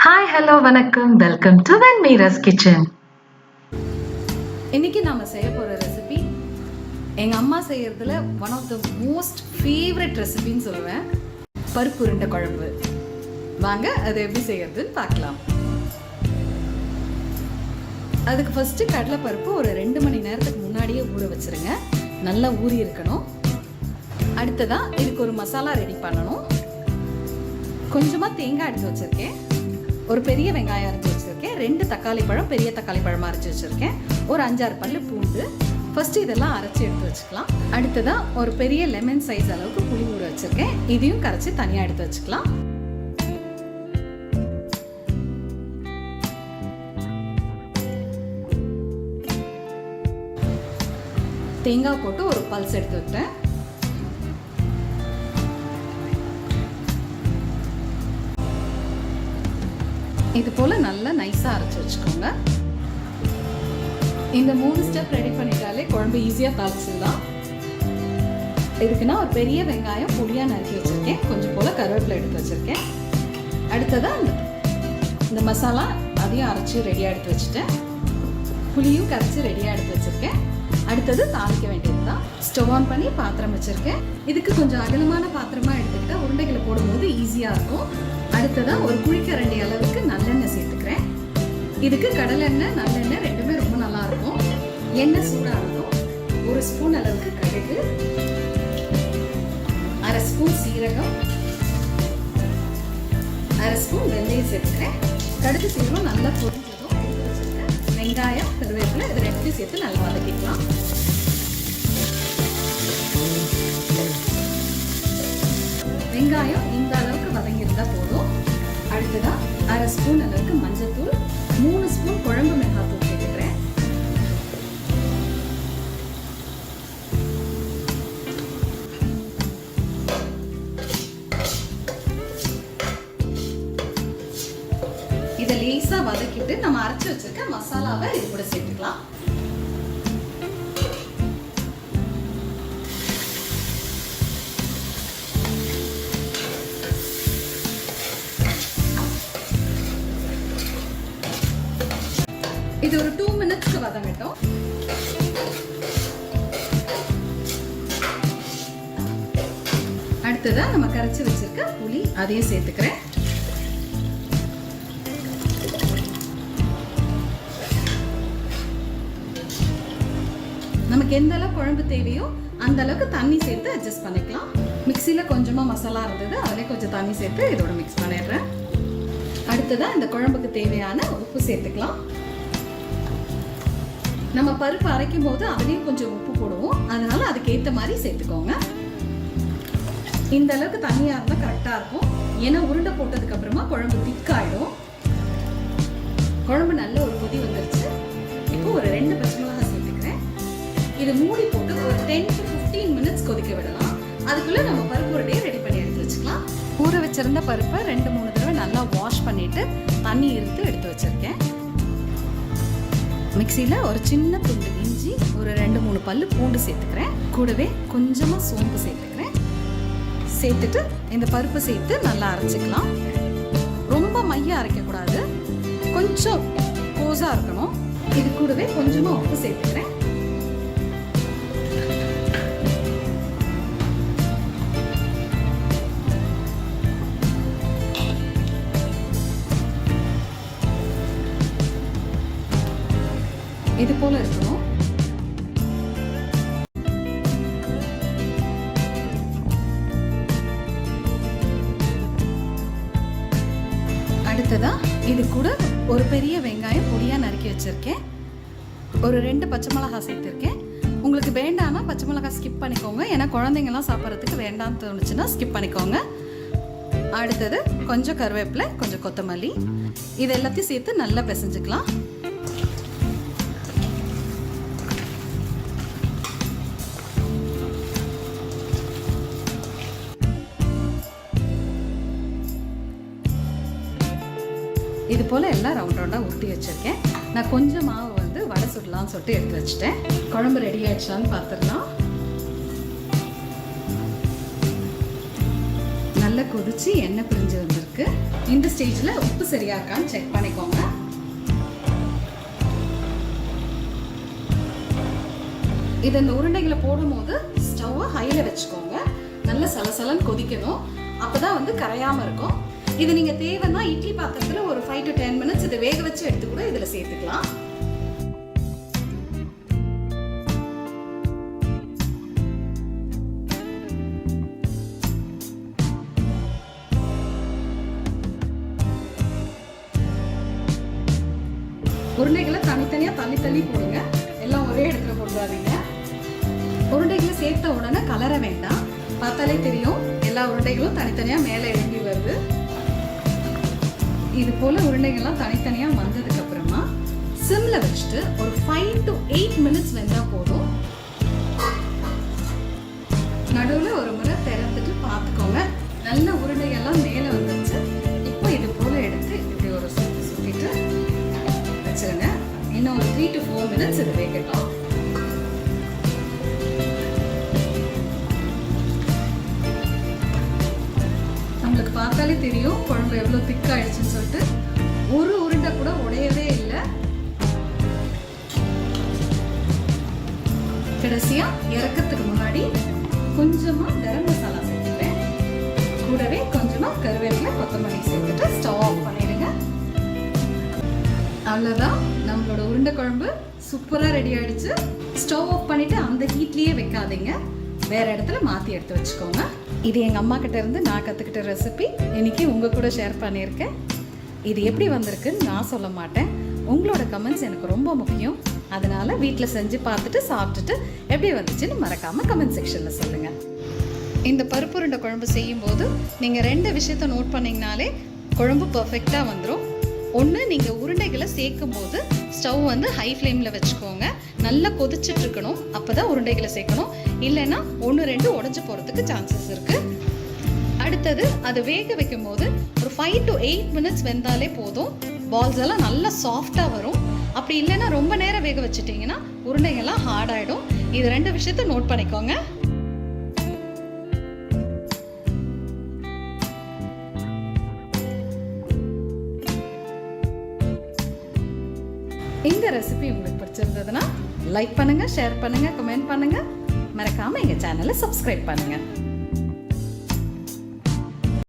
Hi hello வணக்கம் welcome to Venmeera's kitchen. இன்னைக்கு நாம செய்ய போற ரெசிபி எங்க அம்மா செய்யறதுல one of the most favourite ரெசிபின்னு சொல்லுவேன், பருப்பு உருண்டை குழம்பு. வாங்க அது எப்படி செய்யறதுன்னு பார்க்கலாம். அதுக்கு ஃபர்ஸ்ட் கடலை பருப்பு ஒரு 2 மணி நேரத்துக்கு முன்னாடியே ஊற வச்சிருங்க. நல்லா ஊறி இருக்கணும். அடுத்ததா இதுக்கு ஒரு மசாலா ரெடி பண்ணணும். கொஞ்சமா தேங்காய் எடுத்து வச்சிருக்கேன், ஒரு பெரிய வெங்காயம் அரைச்சி வச்சுருக்கேன், 2 தக்காளி பழம், பெரிய தக்காளி பழமாக அரைச்சி வச்சுருக்கேன், ஒரு 5-6 பல்லு பூண்டு. ஃபஸ்ட்டு இதெல்லாம் அரைச்சி எடுத்து வச்சுக்கலாம். அடுத்ததாக ஒரு பெரிய லெமன் சைஸ் அளவுக்கு புளி ஊற வச்சுருக்கேன், இதையும் கரைச்சி தனியாக எடுத்து வச்சுக்கலாம். தேங்காய் போட்டு ஒரு பல்ஸ் எடுத்து விட்டேன். இது போல நல்லா நைஸா அரைச்சு வச்சுக்கோங்க. இந்த 3 ஸ்டெப் ரெடி பண்ணிட்டாலே குழம்பு ஈஸியா தாளிச்சிடலாம். இதுக்குன்னா ஒரு பெரிய வெங்காயம் பொடியா நறுக்கி வச்சிருக்கேன், கொஞ்சம் போல கருவேப்பிலை எடுத்து வச்சிருக்கேன். அடுத்ததா இந்த மசாலா அதையும் அரைச்சி ரெடியா எடுத்து வச்சுட்டேன். புளியும் கரைச்சி ரெடியா எடுத்து வச்சிருக்கேன். அடுத்தது தாளிக்க வேண்டியதுதான். ஸ்டவ் ஆன் பண்ணி பாத்திரம் வச்சிருக்கேன். இதுக்கு கொஞ்சம் அகலமான பாத்திரமா எடுத்துக்கிட்டா உருண்டைகளை போடும்போது ஈஸியா இருக்கும். அடுத்ததா ஒரு குழிக்கரண்டி அளவுக்கு நல்லெண்ணெய் சேர்த்துக்கிறேன். இதுக்கு கடலெண்ணெய் நல்லெண்ணெய் ரெண்டுமே ரொம்ப நல்லா இருக்கும். எண்ணெய் சூடானதும் 1 ஸ்பூன் அளவுக்கு கடுகு, 1/2 ஸ்பூன் சீரகம், 1/2 ஸ்பூன் வெந்தயம் சேர்த்துக்கிறேன். கடுகு சீரகம் நல்லா பொரிஞ்சதும் வெங்காயம், கருவேப்பிலை இது 2 சேர்த்து நல்லா வதக்கிக்கலாம். வெங்காயம் இந்த அளவுக்கு வதங்கியிருந்தா போதும். அடுத்ததா 1/2 ஸ்பூன் அளவுக்கு மஞ்சள்தூள், 3 ஸ்பூன் குழம்பு மிளகாத்தூள் சேர்த்துக்கிறேன். இதை லேசா வதக்கிட்டு நம்ம அரைச்சு வச்சிருக்க மசாலாவை இது கூட சேர்த்துக்கலாம். இது ஒரு 2 மினிட்ஸ்க்கு வதங்கட்டும். அடுத்ததா நம்ம கரைச்சி வச்சிருக்க புளி அதையும் சேர்த்துக்கிறேன். நமக்கு எந்த அளவுக்கு குழம்பு தேவையோ அந்த அளவுக்கு தண்ணி சேர்த்து அட்ஜஸ்ட் பண்ணிக்கலாம். மிக்சியில கொஞ்சமா மசாலா இருந்தது, அதிலே கொஞ்சம் தண்ணி சேர்த்து இதோட மிக்ஸ் பண்ணிடுறேன். அடுத்ததா இந்த குழம்புக்கு தேவையான உப்பு சேர்த்துக்கலாம். நம்ம பருப்பு அரைக்கும் போது அதுலேயும் கொஞ்சம் உப்பு போடுவோம், அதனால அதுக்கு ஏற்ற மாதிரி சேர்த்துக்கோங்க. இந்த அளவுக்கு தண்ணியா இருந்தால் கரெக்டாக இருக்கும். ஏன்னா உருண்டை போட்டதுக்கு அப்புறமா குழம்பு திக்காயிடும். குழம்பு நல்ல ஒரு கொதி வந்துருச்சு. இப்போ ஒரு 2 பச்சை மிளகாய் சேர்த்துக்கிறேன். இது மூடி போட்டு ஒரு 10 to 15 மினிட்ஸ் கொதிக்க விடலாம். அதுக்குள்ள நம்ம பருப்பு உருண்டையை ரெடி பண்ணி எடுத்து வச்சுக்கலாம். ஊற வச்சிருந்த பருப்பை 2-3 தடவை நல்லா வாஷ் பண்ணிட்டு தண்ணி எடுத்து வச்சிருக்கேன். மிக்சியில் ஒரு சின்ன துண்டு இஞ்சி, ஒரு 2-3 பல்லு பூண்டு சேர்த்துக்கிறேன். கூடவே கொஞ்சமாக சோம்பு சேர்த்துக்கிறேன். சேர்த்துட்டு இந்த பருப்பு சேர்த்து நல்லா அரைச்சிக்கலாம். ரொம்ப மைய அரைக்கக்கூடாது, கொஞ்சம் கோஸாக இருக்கணும். இது கூடவே கொஞ்சமாக உப்பு சேர்த்துக்கிறேன். இது போல இருக்கணும். அடுத்ததா இது கூட ஒரு பெரிய வெங்காயம் பொடியா நறுக்கி வச்சிருக்கேன், ஒரு 2 பச்சை மிளகாய் சேர்த்திருக்கேன். உங்களுக்கு வேண்டாம்னா பச்சை மிளகாய் ஸ்கிப் பண்ணிக்கோங்க, ஏன்னா குழந்தைங்கலாம் சாப்பிட்றதுக்கு வேண்டாம்னு தோணுச்சுன்னா ஸ்கிப் பண்ணிக்கோங்க. அடுத்தது கொஞ்சம் கருவேப்பிலை, கொஞ்சம் கொத்தமல்லி, இது எல்லாத்தையும் சேர்த்து நல்லா பிசைஞ்சுக்கலாம். இது போல் எல்லாம் ரவுண்டாக உருட்டி வச்சுருக்கேன். நான் கொஞ்சம் மாவு வடை சுடலாம்னு சொல்லிட்டு எடுத்து வச்சுட்டேன். குழம்பு ரெடி ஆயிடுச்சான்னு பார்த்துடலாம். நல்லா கொதிச்சு எண்ணெய் பிரிஞ்சு வந்திருக்கு. வந்திருக்கு. இந்த ஸ்டேஜில் உப்பு சரியா இருக்கான்னு செக் பண்ணிக்கோங்க. இதை இந்த உருண்டைகளை போடும்போது ஸ்டவ்வை ஹையில் வச்சுக்கோங்க. நல்லா சலசலன்னு கொதிக்கணும். அப்போதான் வந்து கரையாமல் இருக்கும். இது நீங்கள் தேவைன்னா இட்லி பாத்திரத்தில் ஒரு 5 to 10 minutes இதை வேக வச்சு எடுத்து கூட இதில் சேர்த்துக்கலாம். உருண்டைகளை தனித்தனியாக தள்ளி போடுங்க. எல்லாம் ஒரே இடத்துல போடாதீங்க. உருண்டைகளை சேர்த்த உடனே கலர வேண்டாம். பார்த்தாலே தெரியும் எல்லா உருண்டைகளும் தனித்தனியாக மேலே எழும்பி வருது. இது போல உருண்டைகள்லாம் தனித்தனியாக வந்ததுக்கு அப்புறமா சிம்ல வச்சுட்டு ஒரு 5 to 8 minutes வெந்தா போதும். நடுவில் ஒரு முறை திறந்துட்டு பார்த்துக்கோங்க. நல்ல உருண்டைகள்லாம் மேலே வந்துருச்சு. இப்போ இது போல எடுத்து இப்படி ஒரு சுத்திட்டு வச்சிருங்க. இன்னும் ஒரு 3 to 4 minutes இது வேகட்டும். நம்மளுக்கு பார்த்தாலே தெரியும் குழம்பு எவ்வளோ திக்காயிடுச்சுன்னு சொல்லிட்டு. ஒரு உருண்டை கூட உடையவே இல்லை. கடைசியா இறக்கத்துக்கு முன்னாடி கொஞ்சமா கரம் மசாலா சேர்த்துக்கிறேன். கூடவே கொஞ்சமா கருவேப்பிலை கொத்தமல்லி சேர்த்துட்டு ஸ்டவ் ஆஃப் பண்ணிடுங்க. அவ்வளோதான், நம்மளோட உருண்டை குழம்பு சூப்பராக ரெடி ஆயிடுச்சு. ஸ்டவ் ஆஃப் பண்ணிட்டு அந்த ஹீட்லேயே வைக்காதீங்க, வேற இடத்துல மாற்றி எடுத்து வச்சுக்கோங்க. இது எங்கள் அம்மா கிட்ட இருந்து நான் கற்றுக்கிட்ட ரெசிபி. இன்னைக்கு உங்கள் கூட ஷேர் பண்ணியிருக்கேன். இது எப்படி வந்திருக்குன்னு நான் சொல்ல மாட்டேன். உங்களோட கமெண்ட்ஸ் எனக்கு ரொம்ப முக்கியம். அதனால வீட்டில் செஞ்சு பார்த்துட்டு சாப்பிட்டுட்டு எப்படி வந்துச்சுன்னு மறக்காமல் கமெண்ட் செக்ஷனில் சொல்லுங்கள். இந்த பருப்பு உருண்டை குழம்பு செய்யும்போது நீங்கள் 2 விஷயத்த நோட் பண்ணிங்கனாலே குழம்பு பர்ஃபெக்டாக வந்துடும். ஒன்று, நீங்கள் உருண்டைகளை சேர்க்கும் போது ஸ்டவ் வந்து ஹை ஃப்ளேமில் வச்சுக்கோங்க. நல்லா கொதிச்சுட்டு இருக்கணும், அப்போ தான் உருண்டைகளை சேர்க்கணும். இல்லைன்னா 1-2 உடஞ்சி போகிறதுக்கு சான்சஸ் இருக்குது. அடுத்தது, அது வேக வைக்கும் போது ஒரு 5 to 8 minutes வெந்தாலே போதும். பால்ஸ் எல்லாம் நல்லா சாஃப்டாக வரும். அப்படி இல்லைன்னா ரொம்ப நேரம் வேக வச்சுட்டிங்கன்னா உருண்டைகள்லாம் ஹார்ட் ஆகிடும். இது 2 விஷயத்த நோட் பண்ணிக்கோங்க. இந்த ரெசிபி உங்களுக்கு பிடிச்சிருந்ததுன்னா லைக் பண்ணுங்க, ஷேர் பண்ணுங்க, கமெண்ட் பண்ணுங்க. மறக்காம எங்க சேனலை சப்ஸ்கிரைப் பண்ணுங்க.